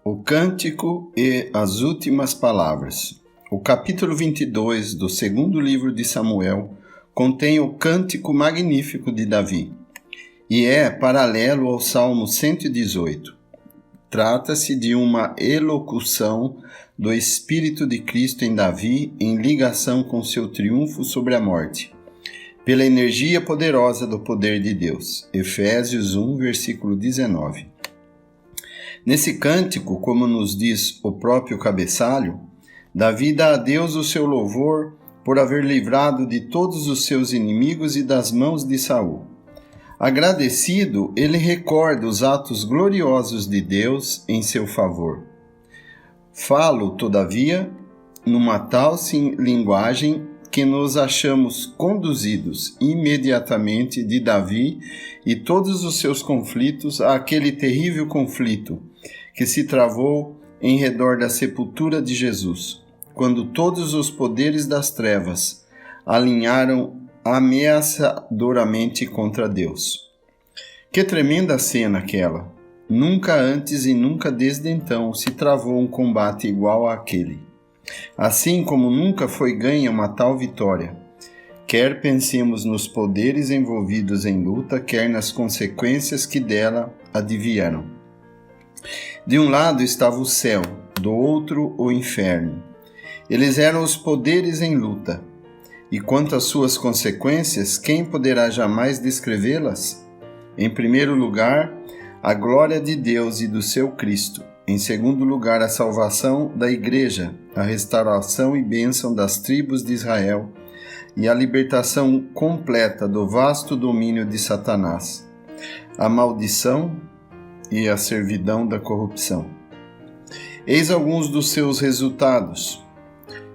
O Cântico e as Últimas Palavras. O capítulo 22 do segundo livro de Samuel contém o Cântico Magnífico de Davi e é paralelo ao Salmo 118. Trata-se de uma elocução do Espírito de Cristo em Davi em ligação com seu triunfo sobre a morte, pela energia poderosa do poder de Deus. Efésios 1, versículo 19. Nesse cântico, como nos diz o próprio cabeçalho, Davi dá a Deus o seu louvor por haver livrado de todos os seus inimigos e das mãos de Saul. Agradecido, ele recorda os atos gloriosos de Deus em seu favor. Falo, todavia, numa tal linguagem que nos achamos conduzidos imediatamente de Davi e todos os seus conflitos àquele terrível conflito que se travou em redor da sepultura de Jesus, quando todos os poderes das trevas alinharam ameaçadoramente contra Deus. Que tremenda cena aquela! Nunca antes e nunca desde então se travou um combate igual àquele. Assim como nunca foi ganha uma tal vitória, quer pensemos nos poderes envolvidos em luta, quer nas consequências que dela advieram. De um lado estava o céu, do outro o inferno. Eles eram os poderes em luta. E quanto às suas consequências, quem poderá jamais descrevê-las? Em primeiro lugar, a glória de Deus e do seu Cristo. Em segundo lugar, a salvação da Igreja, a restauração e bênção das tribos de Israel e a libertação completa do vasto domínio de Satanás, a maldição e a servidão da corrupção. Eis alguns dos seus resultados.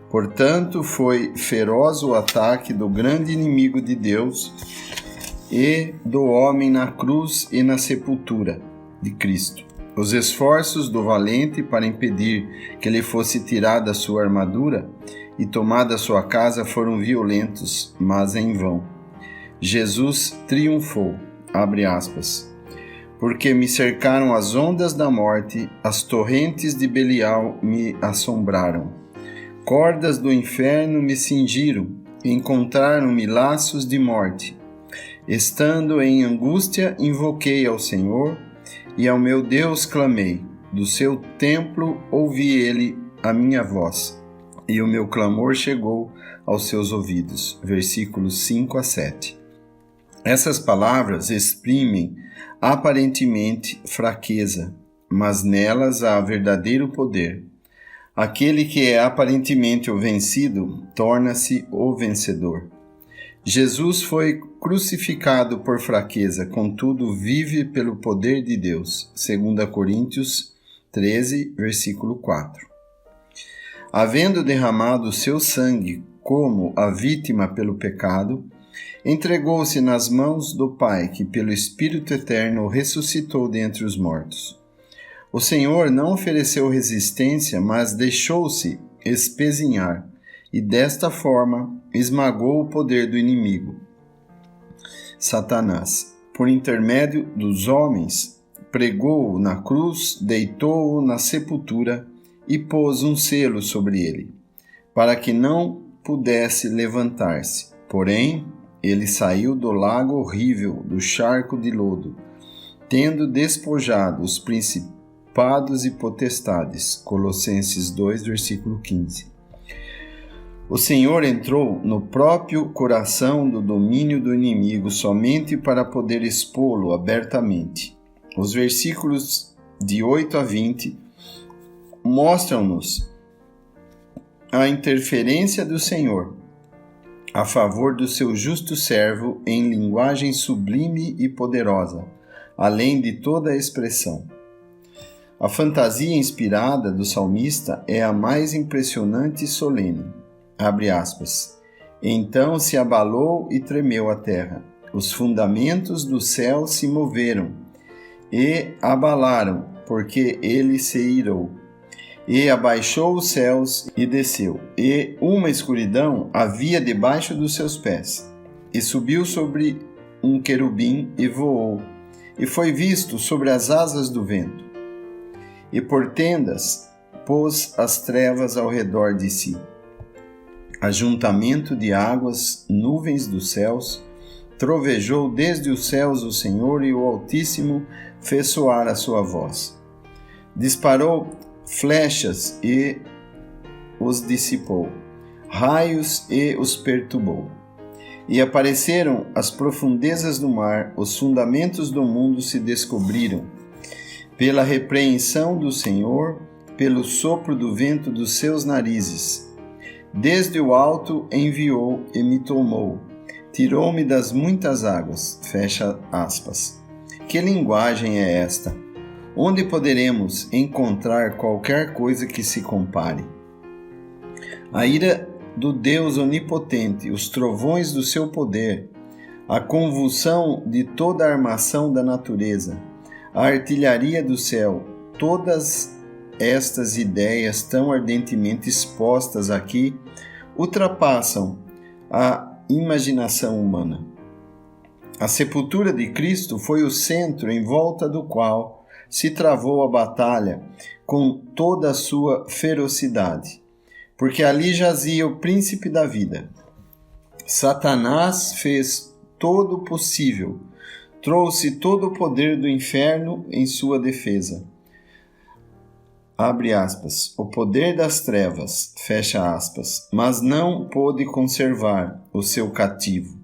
Portanto, foi feroz o ataque do grande inimigo de Deus e do homem na cruz e na sepultura de Cristo. Os esforços do valente para impedir que lhe fosse tirada a sua armadura e tomada a sua casa foram violentos, mas em vão. Jesus triunfou, abre aspas, porque me cercaram as ondas da morte, as torrentes de Belial me assombraram. Cordas do inferno me cingiram, encontraram-me laços de morte. Estando em angústia, invoquei ao Senhor, e ao meu Deus clamei. Do seu templo ouvi ele a minha voz, e o meu clamor chegou aos seus ouvidos. Versículos 5 a 7. Essas palavras exprimem aparentemente fraqueza, mas nelas há verdadeiro poder. Aquele que é aparentemente o vencido torna-se o vencedor. Jesus foi crucificado por fraqueza, contudo vive pelo poder de Deus. 2 Coríntios 13, versículo 4. Havendo derramado o seu sangue como a vítima pelo pecado, entregou-se nas mãos do Pai, que pelo Espírito Eterno o ressuscitou dentre os mortos. O Senhor não ofereceu resistência, mas deixou-se espezinhar, e desta forma esmagou o poder do inimigo, Satanás. Por intermédio dos homens, pregou-o na cruz, deitou-o na sepultura e pôs um selo sobre ele, para que não pudesse levantar-se. Porém, ele saiu do lago horrível, do charco de lodo, tendo despojado os principados e potestades. Colossenses 2, versículo 15. O Senhor entrou no próprio coração do domínio do inimigo somente para poder expô-lo abertamente. Os versículos de 8 a 20 mostram-nos a interferência do Senhor a favor do seu justo servo em linguagem sublime e poderosa, além de toda a expressão. A fantasia inspirada do salmista é a mais impressionante e solene. Abre aspas. Então se abalou e tremeu a terra. Os fundamentos do céu se moveram e abalaram, porque ele se irou. E abaixou os céus e desceu. E uma escuridão havia debaixo dos seus pés. E subiu sobre um querubim e voou. E foi visto sobre as asas do vento. e por tendas pôs as trevas ao redor de si. Ajuntamento de águas, nuvens dos céus, trovejou desde os céus o Senhor, e o Altíssimo fez soar a sua voz. Disparou flechas e os dissipou, raios e os perturbou. E apareceram as profundezas do mar, os fundamentos do mundo se descobriram. Pela repreensão do Senhor, pelo sopro do vento dos seus narizes. Desde o alto enviou e me tomou. Tirou-me das muitas águas. Fecha aspas. Que linguagem é esta? Onde poderemos encontrar qualquer coisa que se compare? A ira do Deus onipotente, os trovões do seu poder, a convulsão de toda a armação da natureza, a artilharia do céu, todas estas ideias tão ardentemente expostas aqui ultrapassam a imaginação humana. A sepultura de Cristo foi o centro em volta do qual se travou a batalha com toda a sua ferocidade, porque ali jazia o príncipe da vida. Satanás fez todo o possível, trouxe todo o poder do inferno em sua defesa. Abre aspas, o poder das trevas, fecha aspas, mas não pôde conservar o seu cativo,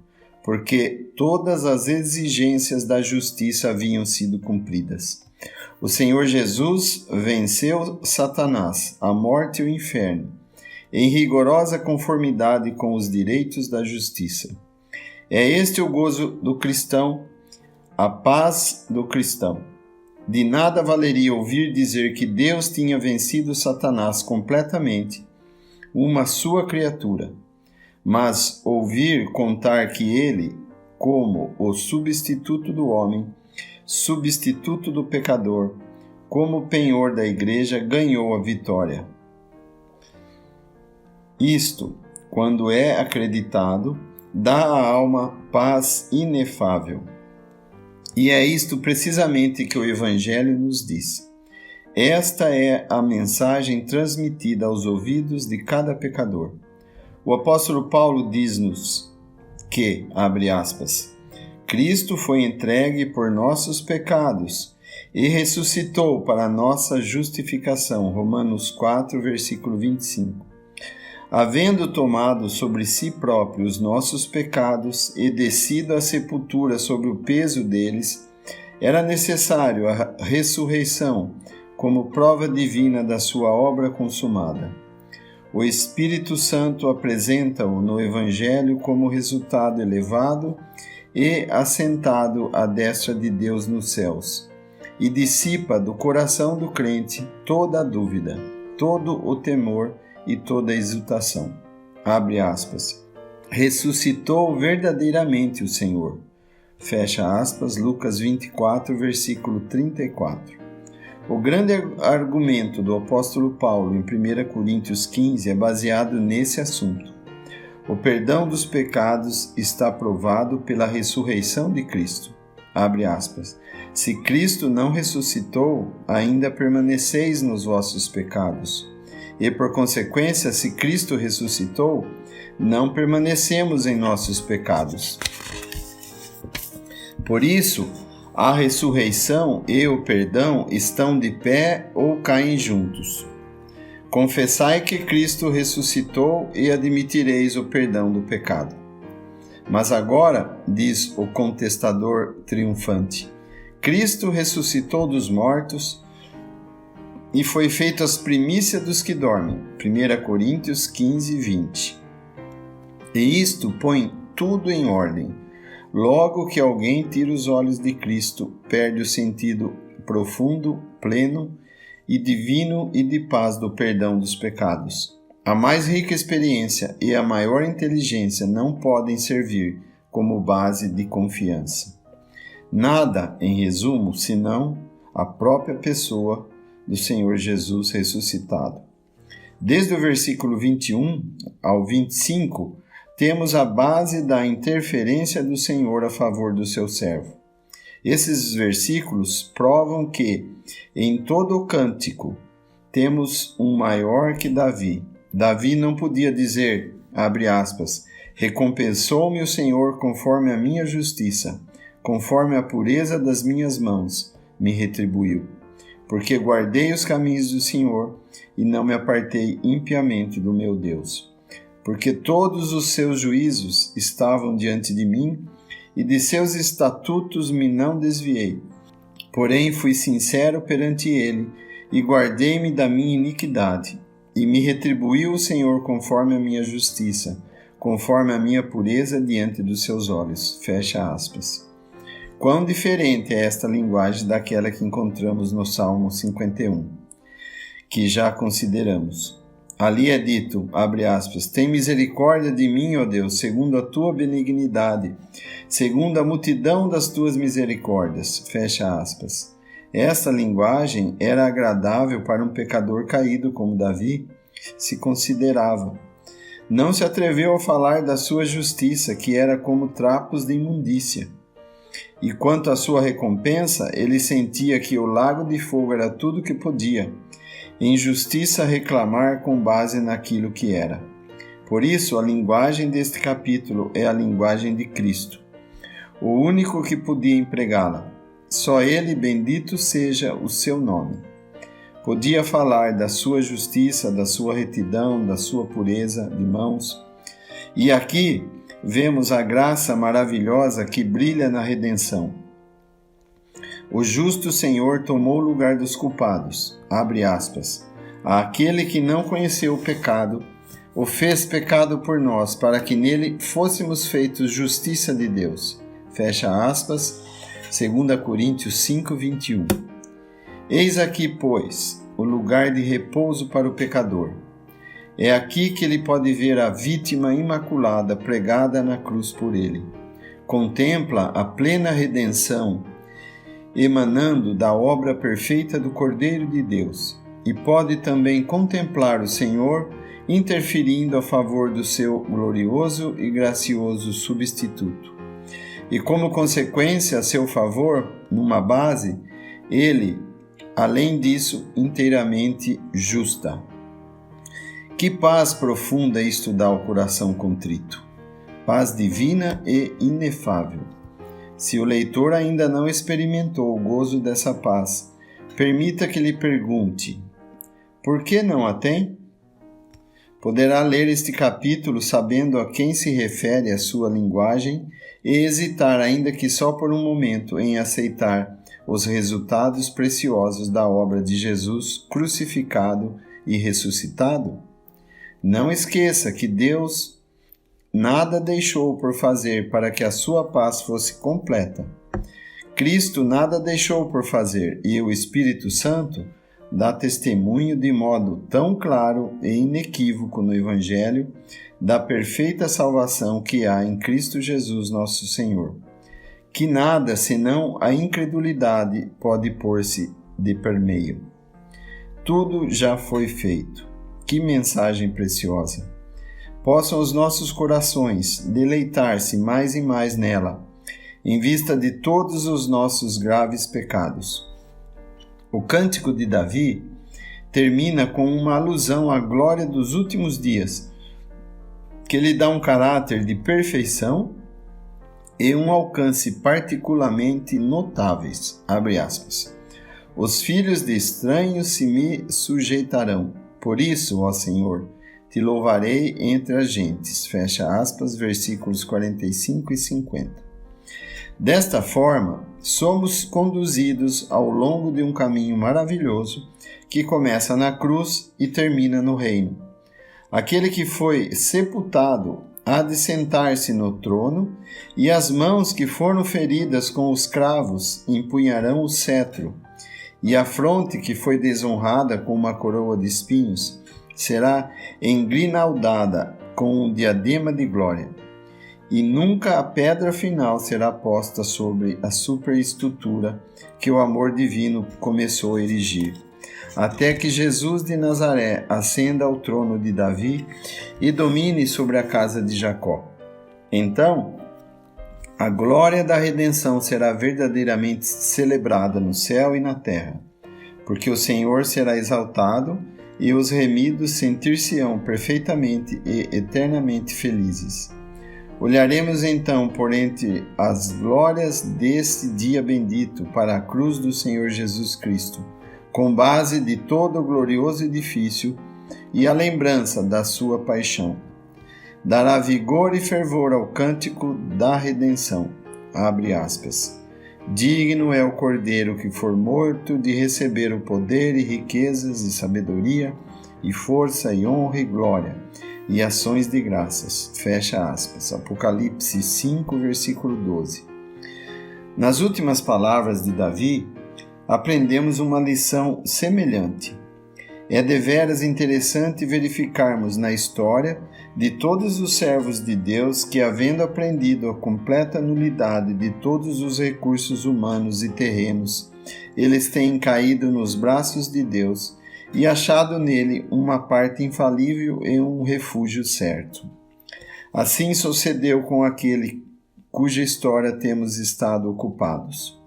porque todas as exigências da justiça haviam sido cumpridas. O Senhor Jesus venceu Satanás, a morte e o inferno, em rigorosa conformidade com os direitos da justiça. É este o gozo do cristão, a paz do cristão. De nada valeria ouvir dizer que Deus tinha vencido Satanás completamente, uma sua criatura, mas ouvir contar que ele, como o substituto do homem, substituto do pecador, como penhor da igreja, ganhou a vitória. Isto, quando é acreditado, dá à alma paz inefável. E é isto precisamente que o Evangelho nos diz. Esta é a mensagem transmitida aos ouvidos de cada pecador. O apóstolo Paulo diz-nos que, abre aspas, Cristo foi entregue por nossos pecados e ressuscitou para a nossa justificação. Romanos 4, versículo 25. Havendo tomado sobre si próprio os nossos pecados e descido à sepultura sobre o peso deles, era necessário a ressurreição como prova divina da sua obra consumada. O Espírito Santo apresenta-o no Evangelho como resultado elevado e assentado à destra de Deus nos céus, e dissipa do coração do crente toda a dúvida, todo o temor e toda a exultação. Abre aspas. Ressuscitou verdadeiramente o Senhor. Fecha aspas, Lucas 24, versículo 34. O grande argumento do apóstolo Paulo em 1 Coríntios 15 é baseado nesse assunto. O perdão dos pecados está provado pela ressurreição de Cristo. Abre aspas. Se Cristo não ressuscitou, ainda permaneceis nos vossos pecados. E, por consequência, se Cristo ressuscitou, não permanecemos em nossos pecados. Por isso, a ressurreição e o perdão estão de pé ou caem juntos. Confessai que Cristo ressuscitou e admitireis o perdão do pecado. Mas agora, diz o contestador triunfante, Cristo ressuscitou dos mortos e foi feito as primícias dos que dormem. 1 Coríntios 15, 20. E isto põe tudo em ordem. Logo que alguém tira os olhos de Cristo, perde o sentido profundo, pleno e divino e de paz do perdão dos pecados. A mais rica experiência e a maior inteligência não podem servir como base de confiança. Nada, em resumo, senão a própria pessoa do Senhor Jesus ressuscitado. Desde o versículo 21 ao 25, temos a base da interferência do Senhor a favor do seu servo. Esses versículos provam que, em todo o cântico, temos um maior que Davi. Davi não podia dizer, abre aspas, recompensou-me o Senhor conforme a minha justiça, conforme a pureza das minhas mãos, me retribuiu. Porque guardei os caminhos do Senhor e não me apartei impiamente do meu Deus. Porque todos os seus juízos estavam diante de mim e de seus estatutos me não desviei. Porém fui sincero perante ele e guardei-me da minha iniquidade. E me retribuiu o Senhor conforme a minha justiça, conforme a minha pureza diante dos seus olhos. Fecha aspas. Quão diferente é esta linguagem daquela que encontramos no Salmo 51, que já consideramos. Ali é dito, abre aspas, tem misericórdia de mim, ó Deus, segundo a tua benignidade, segundo a multidão das tuas misericórdias. Fecha aspas. Esta linguagem era agradável para um pecador caído como Davi se considerava. Não se atreveu a falar da sua justiça, que era como trapos de imundícia. E quanto à sua recompensa, ele sentia que o lago de fogo era tudo que podia, em justiça reclamar com base naquilo que era. Por isso, a linguagem deste capítulo é a linguagem de Cristo, o único que podia empregá-la. Só ele, bendito seja o seu nome. Podia falar da sua justiça, da sua retidão, da sua pureza de mãos. E aqui vemos a graça maravilhosa que brilha na redenção. O justo Senhor tomou o lugar dos culpados, abre aspas, aquele que não conheceu o pecado, o fez pecado por nós, para que nele fôssemos feitos justiça de Deus. Fecha aspas, 2 Coríntios 5, 21. Eis aqui, pois, o lugar de repouso para o pecador. É aqui que ele pode ver a vítima imaculada pregada na cruz por ele. Contempla a plena redenção emanando da obra perfeita do Cordeiro de Deus e pode também contemplar o Senhor interferindo a favor do seu glorioso e gracioso substituto. E como consequência a seu favor, numa base, ele, além disso, inteiramente justa. Que paz profunda isto dá ao coração contrito, paz divina e inefável. Se o leitor ainda não experimentou o gozo dessa paz, permita que lhe pergunte, por que não a tem? Poderá ler este capítulo sabendo a quem se refere a sua linguagem e hesitar, ainda que só por um momento, em aceitar os resultados preciosos da obra de Jesus crucificado e ressuscitado? Não esqueça que Deus nada deixou por fazer para que a sua paz fosse completa. Cristo nada deixou por fazer e o Espírito Santo dá testemunho de modo tão claro e inequívoco no Evangelho da perfeita salvação que há em Cristo Jesus nosso Senhor, que nada senão a incredulidade pode pôr-se de permeio. Tudo já foi feito. Que mensagem preciosa! Possam os nossos corações deleitar-se mais e mais nela, em vista de todos os nossos graves pecados. O Cântico de Davi termina com uma alusão à glória dos últimos dias, que lhe dá um caráter de perfeição e um alcance particularmente notáveis. Abre aspas. Os filhos de estranhos se me sujeitarão. Por isso, ó Senhor, te louvarei entre as gentes. Fecha aspas, versículos 45 e 50. Desta forma, somos conduzidos ao longo de um caminho maravilhoso que começa na cruz e termina no reino. Aquele que foi sepultado há de sentar-se no trono, e as mãos que foram feridas com os cravos empunharão o cetro, e a fronte que foi desonrada com uma coroa de espinhos será engrinaldada com um diadema de glória. E nunca a pedra final será posta sobre a superestrutura que o amor divino começou a erigir, até que Jesus de Nazaré ascenda ao trono de Davi e domine sobre a casa de Jacó. Então, A glória da redenção será verdadeiramente celebrada no céu e na terra, porque o Senhor será exaltado e os remidos sentir-se-ão perfeitamente e eternamente felizes. Olharemos então por entre as glórias desse dia bendito para a cruz do Senhor Jesus Cristo, com base de todo o glorioso edifício e a lembrança da sua paixão. Dará vigor e fervor ao cântico da redenção. Abre aspas. Digno é o Cordeiro que for morto de receber o poder e riquezas e sabedoria e força e honra e glória e ações de graças. Fecha aspas. Apocalipse 5, versículo 12. Nas últimas palavras de Davi, aprendemos uma lição semelhante. É deveras interessante verificarmos na história de todos os servos de Deus que, havendo aprendido a completa nulidade de todos os recursos humanos e terrenos, eles têm caído nos braços de Deus e achado nele uma parte infalível e um refúgio certo. Assim sucedeu com aquele cuja história temos estado ocupados.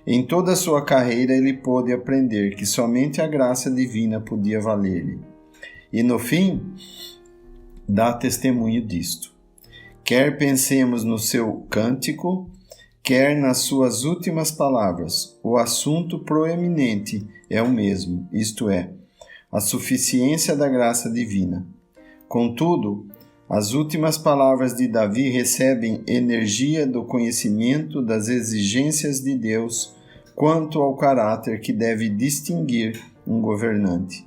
Em toda a sua carreira ele pôde aprender que somente a graça divina podia valer-lhe. E no fim, dá testemunho disto. Quer pensemos no seu cântico, quer nas suas últimas palavras, o assunto proeminente é o mesmo, isto é, a suficiência da graça divina. Contudo, as últimas palavras de Davi recebem energia do conhecimento das exigências de Deus quanto ao caráter que deve distinguir um governante.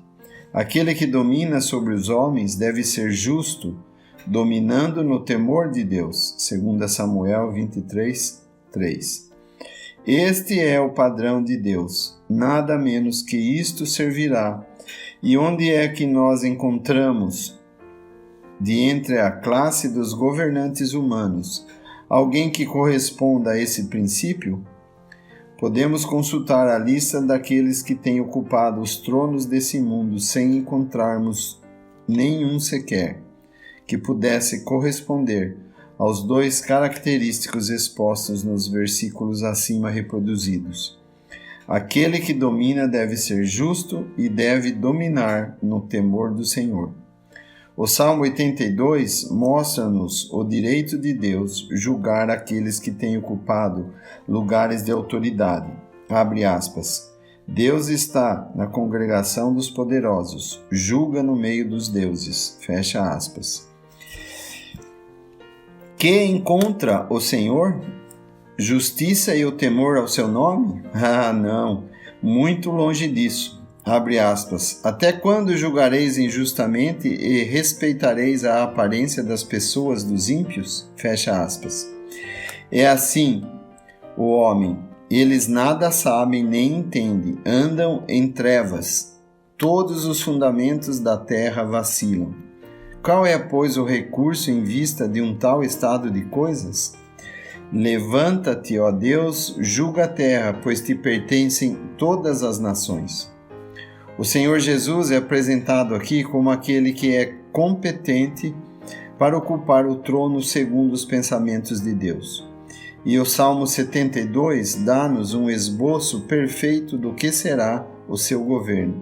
Aquele que domina sobre os homens deve ser justo, dominando no temor de Deus. 2 Samuel 23, 3. Este é o padrão de Deus, nada menos que isto servirá. E onde é que nós encontramos, de entre a classe dos governantes humanos, alguém que corresponda a esse princípio? Podemos consultar a lista daqueles que têm ocupado os tronos desse mundo sem encontrarmos nenhum sequer que pudesse corresponder aos dois característicos expostos nos versículos acima reproduzidos. Aquele que domina deve ser justo e deve dominar no temor do Senhor. O Salmo 82 mostra-nos o direito de Deus julgar aqueles que têm ocupado lugares de autoridade. Abre aspas. Deus está na congregação dos poderosos, julga no meio dos deuses. Fecha aspas. Que encontra o Senhor? Justiça e o temor ao seu nome? Ah, não, muito longe disso. Abre aspas. Até quando julgareis injustamente e respeitareis a aparência das pessoas dos ímpios? Fecha aspas. É assim o homem. Eles nada sabem nem entendem, andam em trevas. Todos os fundamentos da terra vacilam. Qual é, pois, o recurso em vista de um tal estado de coisas? Levanta-te, ó Deus, julga a terra, pois te pertencem todas as nações. O Senhor Jesus é apresentado aqui como aquele que é competente para ocupar o trono segundo os pensamentos de Deus. E o Salmo 72 dá-nos um esboço perfeito do que será o seu governo.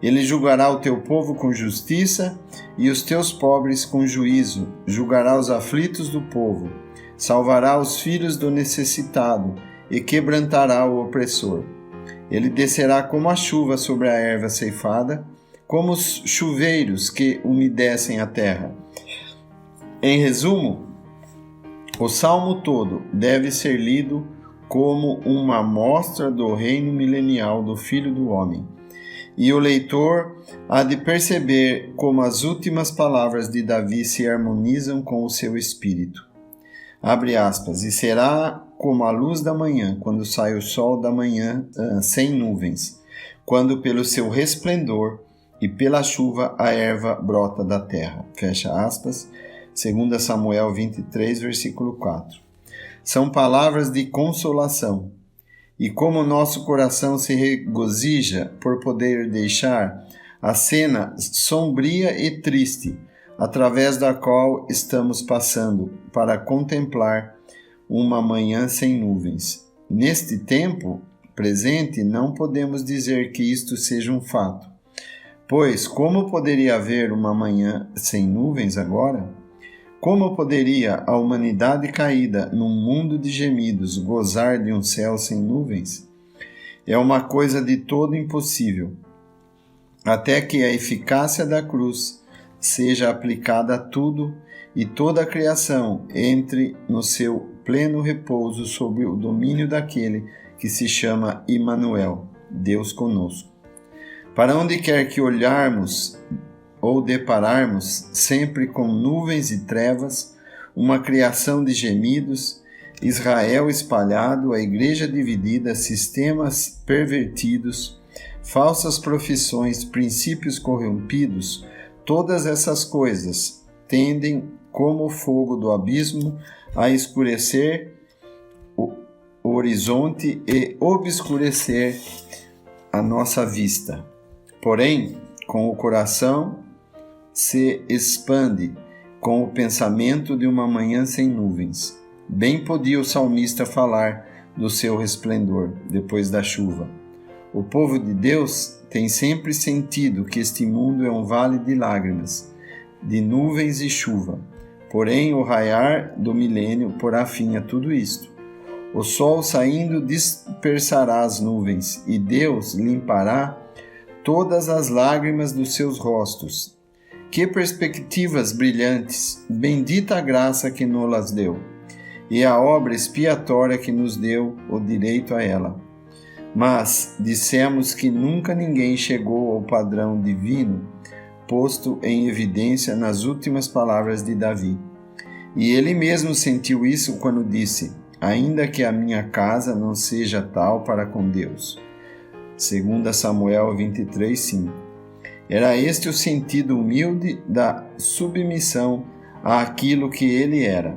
Ele julgará o teu povo com justiça e os teus pobres com juízo, julgará os aflitos do povo, salvará os filhos do necessitado e quebrantará o opressor. Ele descerá como a chuva sobre a erva ceifada, como os chuveiros que umedecem a terra. Em resumo, o Salmo todo deve ser lido como uma amostra do reino milenial do Filho do Homem. E o leitor há de perceber como as últimas palavras de Davi se harmonizam com o seu espírito. Abre aspas. E será como a luz da manhã, quando sai o sol da manhã sem nuvens, quando pelo seu resplendor e pela chuva a erva brota da terra. Fecha aspas. 2 Samuel 23, versículo 4. São palavras de consolação. E como nosso coração se regozija por poder deixar a cena sombria e triste, através da qual estamos passando, para contemplar uma manhã sem nuvens. Neste tempo presente, não podemos dizer que isto seja um fato, pois como poderia haver uma manhã sem nuvens agora? Como poderia a humanidade caída num mundo de gemidos gozar de um céu sem nuvens? É uma coisa de todo impossível, até que a eficácia da cruz seja aplicada a tudo e toda a criação entre no seu pleno repouso sob o domínio daquele que se chama Immanuel, Deus conosco. Para onde quer que olharmos ou depararmos, sempre com nuvens e trevas, uma criação de gemidos, Israel espalhado, a igreja dividida, sistemas pervertidos, falsas profissões, princípios corrompidos, todas essas coisas tendem, como o fogo do abismo, a escurecer o horizonte e obscurecer a nossa vista. Porém, com o coração se expande com o pensamento de uma manhã sem nuvens. Bem podia o salmista falar do seu resplendor depois da chuva. O povo de Deus tem sempre sentido que este mundo é um vale de lágrimas, de nuvens e chuva. Porém, o raiar do milênio porá fim a tudo isto. O sol saindo dispersará as nuvens, e Deus limpará todas as lágrimas dos seus rostos. Que perspectivas brilhantes! Bendita a graça que nos deu, e a obra expiatória que nos deu o direito a ela. Mas dissemos que nunca ninguém chegou ao padrão divino posto em evidência nas últimas palavras de Davi. E ele mesmo sentiu isso quando disse: ainda que a minha casa não seja tal para com Deus. 2 Samuel 23:5. Era este o sentido humilde da submissão àquilo que ele era.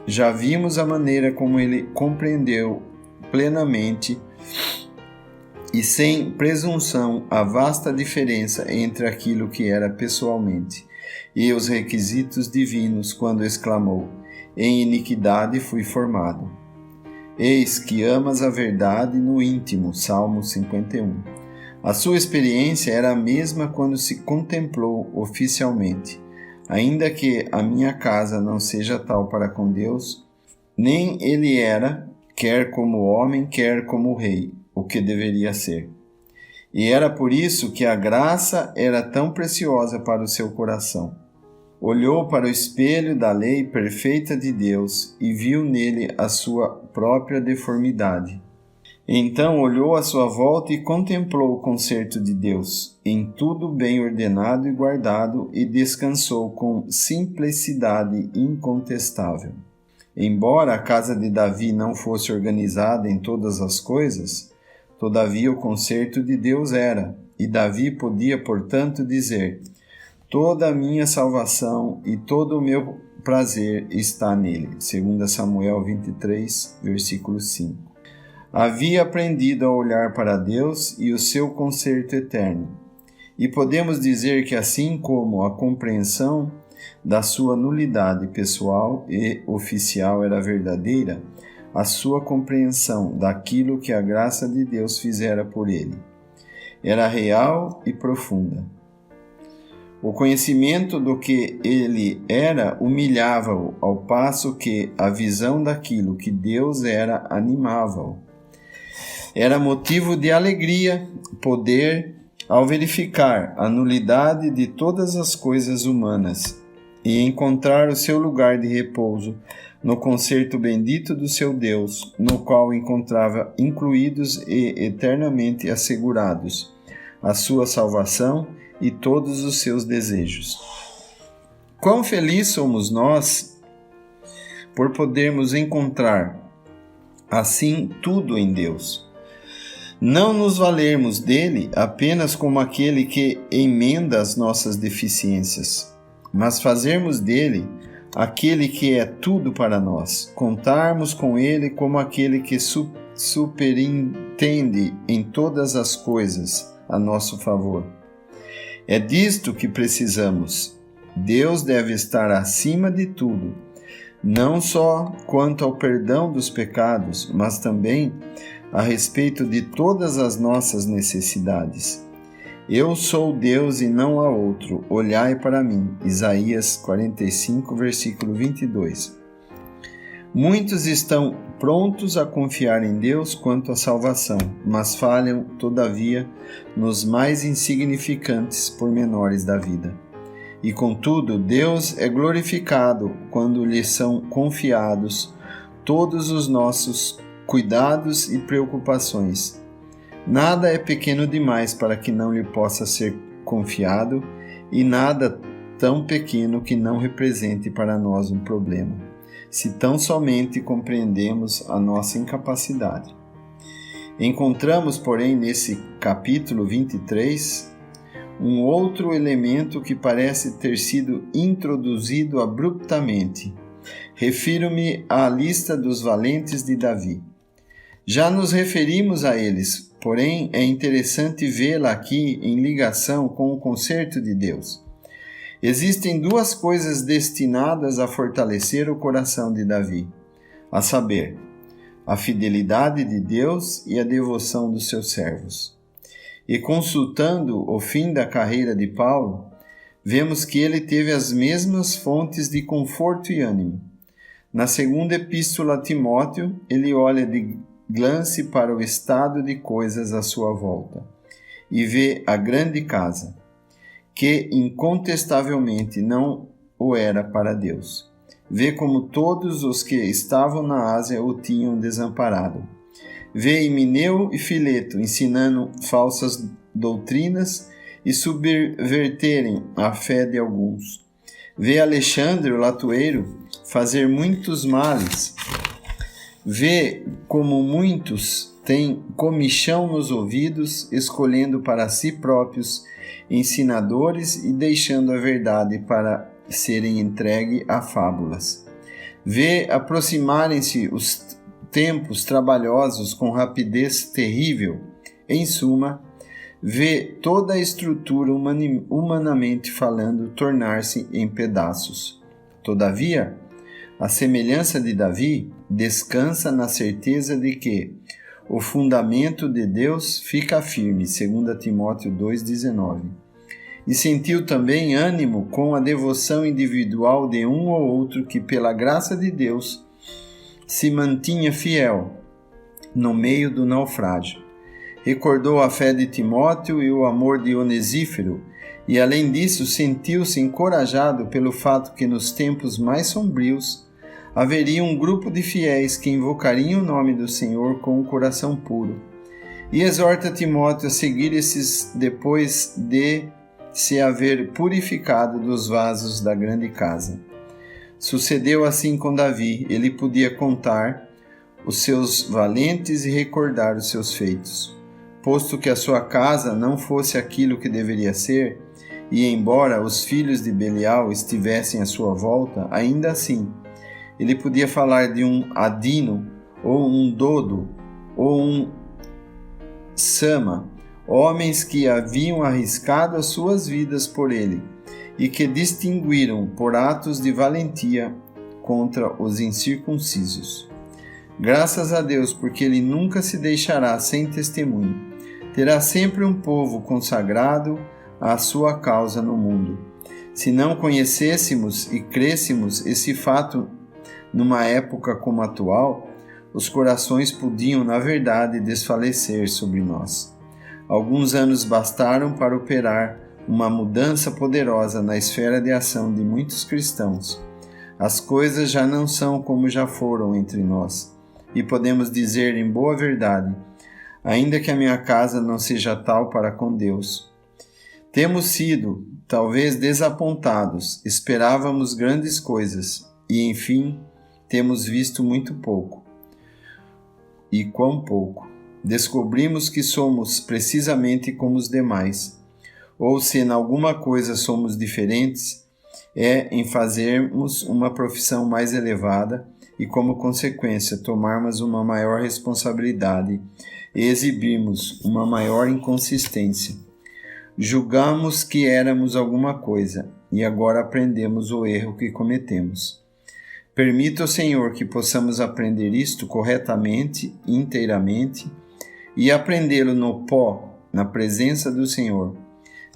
Já vimos a maneira como ele compreendeu plenamente e sem presunção a vasta diferença entre aquilo que era pessoalmente e os requisitos divinos quando exclamou: em iniquidade fui formado. Eis que amas a verdade no íntimo. Salmo 51. A sua experiência era a mesma quando se contemplou oficialmente. Ainda que a minha casa não seja tal para com Deus, nem ele era, quer como homem, quer como rei, o que deveria ser. E era por isso que a graça era tão preciosa para o seu coração. Olhou para o espelho da lei perfeita de Deus e viu nele a sua própria deformidade. Então olhou à sua volta e contemplou o concerto de Deus, em tudo bem ordenado e guardado, e descansou com simplicidade incontestável. Embora a casa de Davi não fosse organizada em todas as coisas, todavia o concerto de Deus era, e Davi podia, portanto, dizer: toda a minha salvação e todo o meu prazer está nele. 2 Samuel 23, versículo 5. Havia aprendido a olhar para Deus e o seu concerto eterno. E podemos dizer que assim como a compreensão da sua nulidade pessoal e oficial era verdadeira, a sua compreensão daquilo que a graça de Deus fizera por ele era real e profunda. O conhecimento do que ele era humilhava-o, ao passo que a visão daquilo que Deus era animava-o. Era motivo de alegria poder, ao verificar a nulidade de todas as coisas humanas e encontrar o seu lugar de repouso no concerto bendito do seu Deus, no qual encontrava incluídos e eternamente assegurados a sua salvação e todos os seus desejos. Quão felizes somos nós por podermos encontrar assim tudo em Deus. Não nos valermos dele apenas como aquele que emenda as nossas deficiências, mas fazermos dele aquele que é tudo para nós, contarmos com ele como aquele que superintende em todas as coisas a nosso favor. É disto que precisamos. Deus deve estar acima de tudo, não só quanto ao perdão dos pecados, mas também a respeito de todas as nossas necessidades. Eu sou Deus e não há outro, olhai para mim. Isaías 45, versículo 22. Muitos estão prontos a confiar em Deus quanto à salvação, mas falham, todavia, nos mais insignificantes pormenores da vida. E, contudo, Deus é glorificado quando lhe são confiados todos os nossos cuidados e preocupações. Nada é pequeno demais para que não lhe possa ser confiado, e nada tão pequeno que não represente para nós um problema, se tão somente compreendemos a nossa incapacidade. Encontramos, porém, nesse capítulo 23, um outro elemento que parece ter sido introduzido abruptamente. Refiro-me à lista dos valentes de Davi. Já nos referimos a eles, porém é interessante vê-la aqui em ligação com o conserto de Deus. Existem duas coisas destinadas a fortalecer o coração de Davi, a saber, a fidelidade de Deus e a devoção dos seus servos. E consultando o fim da carreira de Paulo, vemos que ele teve as mesmas fontes de conforto e ânimo. Na segunda epístola a Timóteo, ele olha de glance para o estado de coisas à sua volta e vê a grande casa, que incontestavelmente não o era para Deus. Vê como todos os que estavam na Ásia o tinham desamparado. Vê Himeneu e Fileto ensinando falsas doutrinas e subverterem a fé de alguns. Vê Alexandre, o latoeiro, fazer muitos males. Vê como muitos têm comichão nos ouvidos, escolhendo para si próprios ensinadores e deixando a verdade para serem entregue a fábulas. Vê aproximarem-se os tempos trabalhosos com rapidez terrível. Em suma, vê toda a estrutura humanamente falando tornar-se em pedaços. Todavia, a semelhança de Davi descansa na certeza de que o fundamento de Deus fica firme, 2 Timóteo 2,19. E sentiu também ânimo com a devoção individual de um ou outro que, pela graça de Deus, se mantinha fiel no meio do naufrágio. Recordou a fé de Timóteo e o amor de Onesíforo, e além disso sentiu-se encorajado pelo fato que nos tempos mais sombrios haveria um grupo de fiéis que invocariam o nome do Senhor com um coração puro. E exorta Timóteo a seguir esses depois de se haver purificado dos vasos da grande casa. Sucedeu assim com Davi, ele podia contar os seus valentes e recordar os seus feitos. Posto que a sua casa não fosse aquilo que deveria ser, e embora os filhos de Belial estivessem à sua volta, ainda assim, ele podia falar de um Adino, ou um Dodo, ou um Sama, homens que haviam arriscado as suas vidas por ele, e que distinguiram por atos de valentia contra os incircuncisos. Graças a Deus, porque ele nunca se deixará sem testemunho. Terá sempre um povo consagrado à sua causa no mundo. Se não conhecêssemos e crêssemos esse fato numa época como a atual, os corações podiam, na verdade, desfalecer sobre nós. Alguns anos bastaram para operar uma mudança poderosa na esfera de ação de muitos cristãos. As coisas já não são como já foram entre nós, e podemos dizer em boa verdade, ainda que a minha casa não seja tal para com Deus. Temos sido, talvez, desapontados, esperávamos grandes coisas, e enfim, temos visto muito pouco. E quão pouco! Descobrimos que somos precisamente como os demais, ou se em alguma coisa somos diferentes, é em fazermos uma profissão mais elevada e, como consequência, tomarmos uma maior responsabilidade e exibirmos uma maior inconsistência. Julgamos que éramos alguma coisa e agora aprendemos o erro que cometemos. Permita o Senhor que possamos aprender isto corretamente, inteiramente, e aprendê-lo no pó, na presença do Senhor,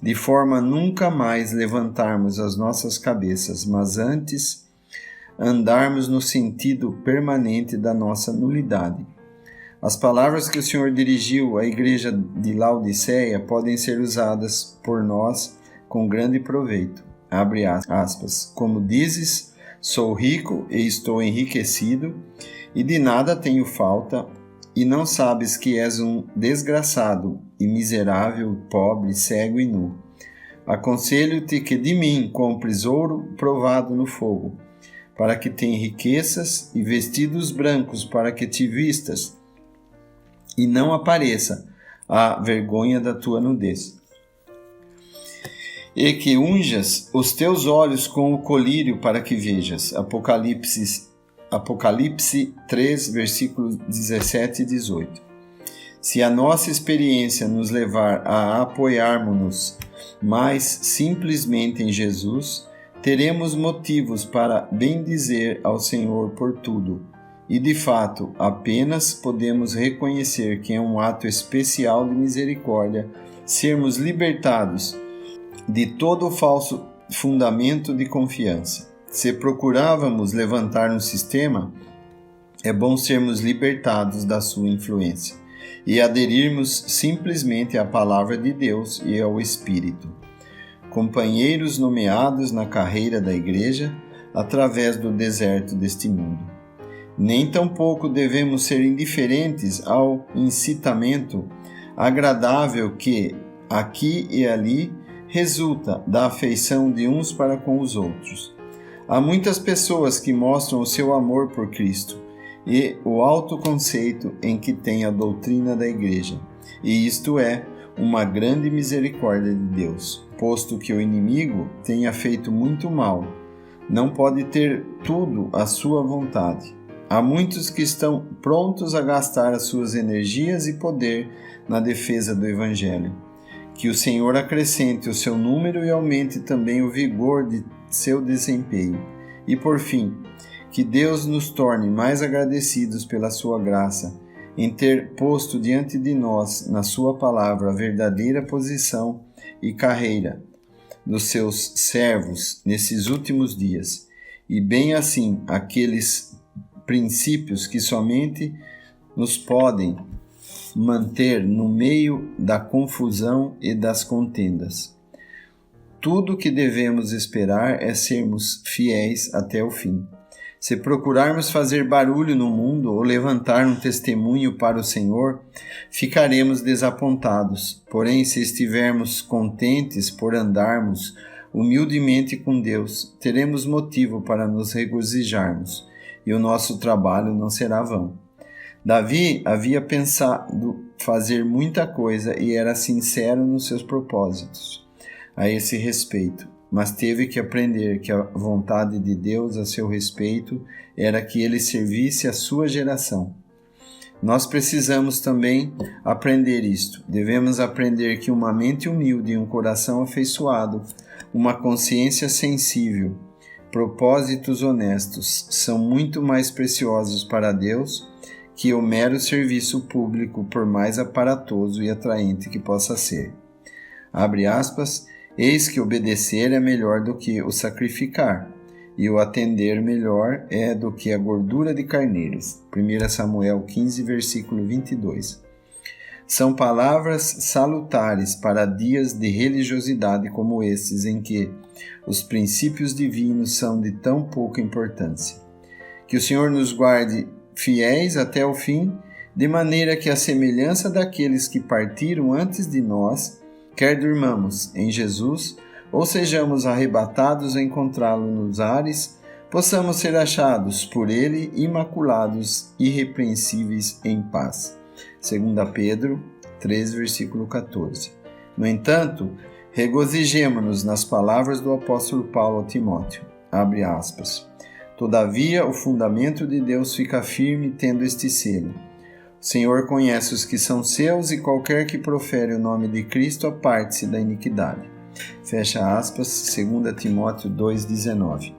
de forma a nunca mais levantarmos as nossas cabeças, mas antes andarmos no sentido permanente da nossa nulidade. As palavras que o Senhor dirigiu à igreja de Laodiceia podem ser usadas por nós com grande proveito. Abre aspas. Como dizes, sou rico e estou enriquecido, e de nada tenho falta, e não sabes que és um desgraçado e miserável, pobre, cego e nu. Aconselho-te que de mim compres ouro provado no fogo, para que tenha riquezas, e vestidos brancos para que te vistas, e não apareça a vergonha da tua nudez. E que unjas os teus olhos com o colírio para que vejas. Apocalipse 3, versículos 17 e 18. Se a nossa experiência nos levar a apoiarmos-nos mais simplesmente em Jesus, teremos motivos para bendizer ao Senhor por tudo. E, de fato, apenas podemos reconhecer que é um ato especial de misericórdia sermos libertados de todo o falso fundamento de confiança. Se procurávamos levantar um sistema, é bom sermos libertados da sua influência e aderirmos simplesmente à palavra de Deus e ao Espírito. Companheiros nomeados na carreira da igreja através do deserto deste mundo. Nem tampouco devemos ser indiferentes ao incitamento agradável que, aqui e ali, resulta da afeição de uns para com os outros. Há muitas pessoas que mostram o seu amor por Cristo e o alto conceito em que tem a doutrina da igreja, e isto é uma grande misericórdia de Deus, posto que o inimigo tenha feito muito mal. Não pode ter tudo à sua vontade. Há muitos que estão prontos a gastar as suas energias e poder na defesa do Evangelho. Que o Senhor acrescente o seu número e aumente também o vigor de seu desempenho. E, por fim, que Deus nos torne mais agradecidos pela sua graça, em ter posto diante de nós, na sua palavra, a verdadeira posição e carreira dos seus servos nesses últimos dias, e bem assim aqueles princípios que somente nos podem manter no meio da confusão e das contendas. Tudo o que devemos esperar é sermos fiéis até o fim. Se procurarmos fazer barulho no mundo ou levantar um testemunho para o Senhor, ficaremos desapontados. Porém, se estivermos contentes por andarmos humildemente com Deus, teremos motivo para nos regozijarmos, e o nosso trabalho não será vão. Davi havia pensado fazer muita coisa e era sincero nos seus propósitos a esse respeito, mas teve que aprender que a vontade de Deus a seu respeito era que ele servisse a sua geração. Nós precisamos também aprender isto. Devemos aprender que uma mente humilde e um coração afeiçoado, uma consciência sensível, propósitos honestos são muito mais preciosos para Deus que o mero serviço público, por mais aparatoso e atraente que possa ser. Abre aspas, eis que obedecer é melhor do que o sacrificar, e o atender melhor é do que a gordura de carneiros. 1 Samuel 15, versículo 22. São palavras salutares para dias de religiosidade como esses, em que os princípios divinos são de tão pouca importância. Que o Senhor nos guarde fiéis até o fim, de maneira que a semelhança daqueles que partiram antes de nós, quer durmamos em Jesus, ou sejamos arrebatados a encontrá-lo nos ares, possamos ser achados por ele imaculados, irrepreensíveis em paz. 2 Pedro 3, versículo 14. No entanto, regozijemo-nos nas palavras do apóstolo Paulo a Timóteo. Abre aspas. Todavia, o fundamento de Deus fica firme tendo este selo. O Senhor conhece os que são seus e qualquer que profere o nome de Cristo aparte-se da iniquidade. Fecha aspas, 2 Timóteo 2,19.